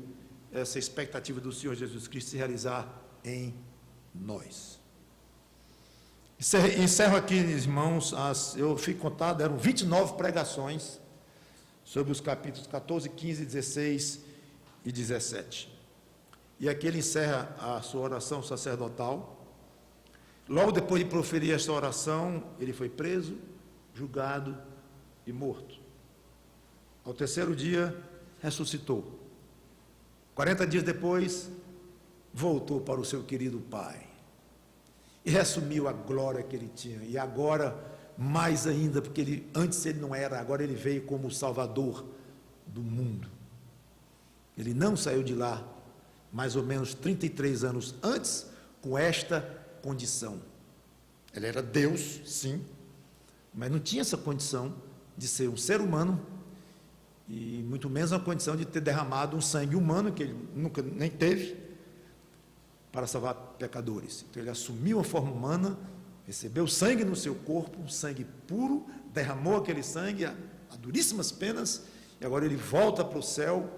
S1: essa expectativa do Senhor Jesus Cristo se realizar em nós. Encerro aqui, irmãos, eu fui contado, eram 29 pregações sobre os capítulos 14, 15, 16 e 17. E aqui ele encerra a sua oração sacerdotal. Logo depois de proferir esta oração, ele foi preso, julgado e morto. Ao terceiro dia, ressuscitou. 40 dias depois, voltou para o seu querido Pai. E reassumiu a glória que ele tinha. E agora, mais ainda, porque antes ele não era, agora ele veio como o Salvador do mundo. Ele não saiu de lá, mais ou menos 33 anos antes, com esta condição. Ele era Deus, sim, mas não tinha essa condição de ser um ser humano, e muito menos a condição de ter derramado um sangue humano, que ele nunca nem teve, para salvar pecadores. Então ele assumiu a forma humana, recebeu sangue no seu corpo, um sangue puro, derramou aquele sangue a duríssimas penas, e agora ele volta para o céu,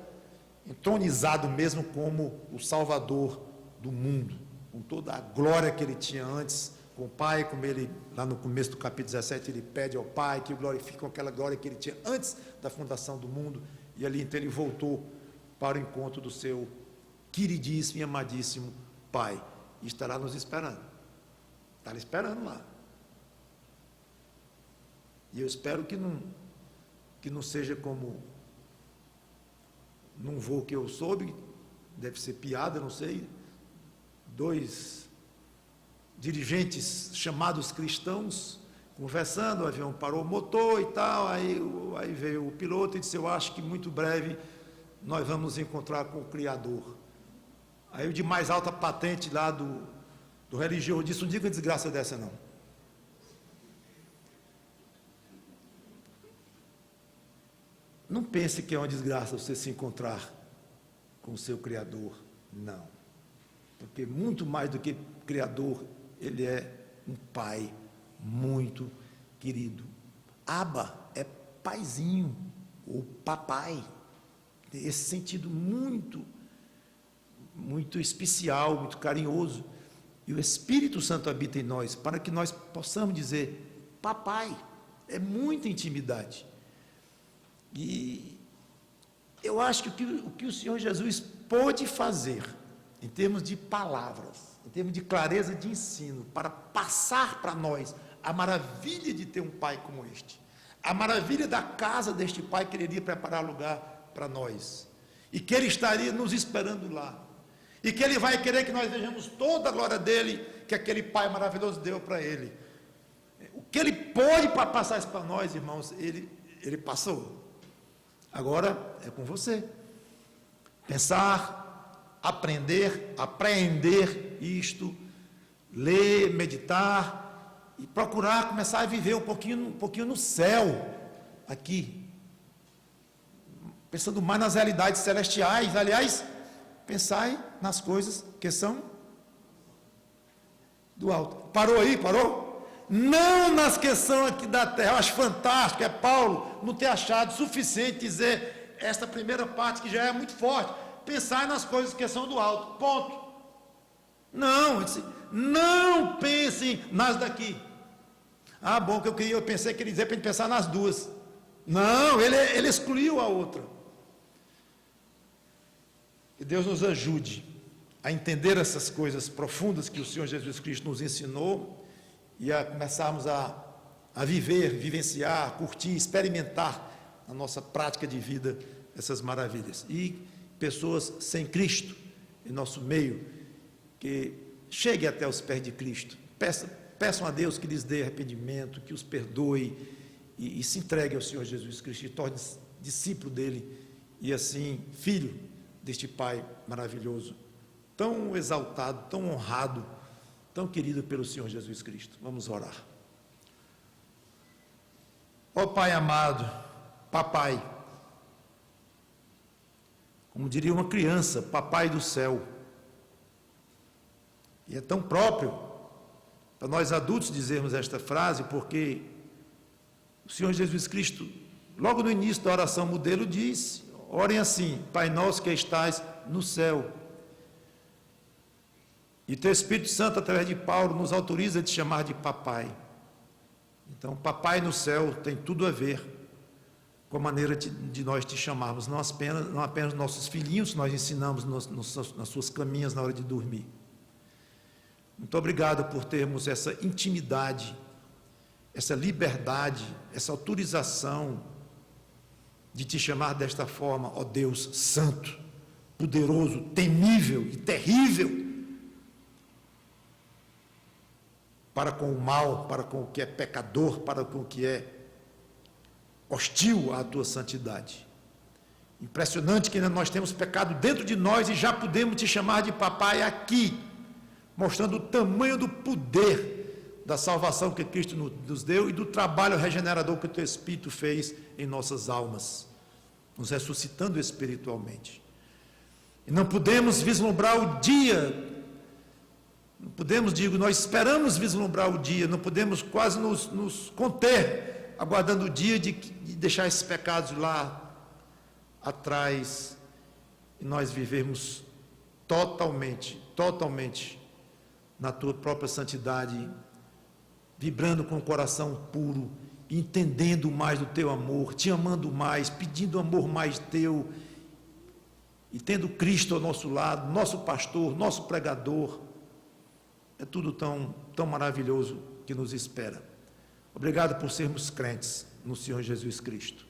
S1: entronizado mesmo como o Salvador do mundo, com toda a glória que ele tinha antes, com o Pai, como ele, lá no começo do capítulo 17, ele pede ao Pai que o glorifique com aquela glória que ele tinha antes da fundação do mundo, e ali então ele voltou para o encontro do seu queridíssimo e amadíssimo Pai, e estará nos esperando, está esperando lá, e eu espero que não seja como num voo que eu soube, deve ser piada, não sei, 2 dirigentes chamados cristãos conversando, o avião parou o motor e tal, aí veio o piloto e disse: eu acho que muito breve nós vamos nos encontrar com o Criador. Aí o de mais alta patente lá do religioso disse: não diga desgraça dessa não. Não pense que é uma desgraça você se encontrar com o seu Criador, não. Porque muito mais do que Criador, Ele é um Pai muito querido. Abba é paizinho, ou papai. Tem esse sentido muito, muito especial, muito carinhoso. E o Espírito Santo habita em nós, para que nós possamos dizer: papai. É muita intimidade. E eu acho que o que o Senhor Jesus pôde fazer, em termos de palavras, em termos de clareza de ensino, para passar para nós a maravilha de ter um Pai como este, a maravilha da casa deste Pai que Ele iria preparar lugar para nós, e que Ele estaria nos esperando lá, e que Ele vai querer que nós vejamos toda a glória dEle, que aquele Pai maravilhoso deu para Ele. O que Ele pôde para passar isso para nós, irmãos, Ele passou. Agora é com você. Pensar, aprender, apreender isto, ler, meditar e procurar começar a viver um pouquinho no céu, aqui. Pensando mais nas realidades celestiais. Aliás, pensai nas coisas que são do alto. Parou aí? Parou? Não nas que são aqui da terra. Eu acho fantástico, Paulo não ter achado suficiente dizer esta primeira parte, que já é muito forte: pensar nas coisas que são do alto, ponto. Não, não pensem nas daqui. Bom, que eu pensei que ele dizia para a gente pensar nas duas. Não, ele excluiu a outra. Que Deus nos ajude a entender essas coisas profundas que o Senhor Jesus Cristo nos ensinou, e a começarmos a viver, vivenciar, curtir, experimentar na nossa prática de vida essas maravilhas. E pessoas sem Cristo em nosso meio, que cheguem até os pés de Cristo, peçam a Deus que lhes dê arrependimento, que os perdoe e se entregue ao Senhor Jesus Cristo, e torne-se discípulo dele, e assim filho deste Pai maravilhoso, tão exaltado, tão honrado, tão querido pelo Senhor Jesus Cristo. Vamos orar. Ó Pai amado, papai, como diria uma criança, papai do céu. E é tão próprio para nós adultos dizermos esta frase, porque o Senhor Jesus Cristo, logo no início da oração modelo, disse: orem assim: Pai nosso que estais no céu. E teu Espírito Santo, através de Paulo, nos autoriza a te chamar de papai. Então, papai no céu tem tudo a ver com a maneira de nós te chamarmos, não apenas nossos filhinhos que nós ensinamos nas suas caminhas na hora de dormir. Muito obrigado por termos essa intimidade, essa liberdade, essa autorização de te chamar desta forma, ó Deus santo, poderoso, temível e terrível, para com o mal, para com o que é pecador, para com o que é hostil à tua santidade. Impressionante que ainda nós temos pecado dentro de nós e já podemos te chamar de papai aqui, mostrando o tamanho do poder da salvação que Cristo nos deu e do trabalho regenerador que o teu Espírito fez em nossas almas, nos ressuscitando espiritualmente. E não podemos vislumbrar o dia, nós esperamos vislumbrar o dia, não podemos quase nos conter, aguardando o dia de deixar esses pecados lá atrás, e nós vivermos totalmente na tua própria santidade, vibrando com o coração puro, entendendo mais do teu amor, te amando mais, pedindo amor mais teu, e tendo Cristo ao nosso lado, nosso pastor, nosso pregador. É tudo tão maravilhoso que nos espera. Obrigado por sermos crentes no Senhor Jesus Cristo.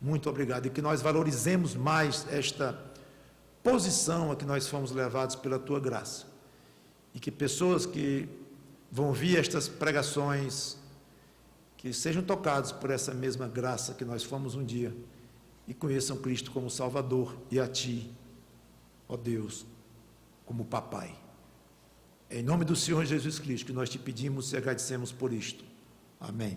S1: Muito obrigado. E que nós valorizemos mais esta posição a que nós fomos levados pela tua graça. E que pessoas que vão ouvir estas pregações, que sejam tocados por essa mesma graça que nós fomos um dia e conheçam Cristo como Salvador e a Ti, ó Deus, como Papai. Em nome do Senhor Jesus Cristo que nós te pedimos e agradecemos por isto. Amém.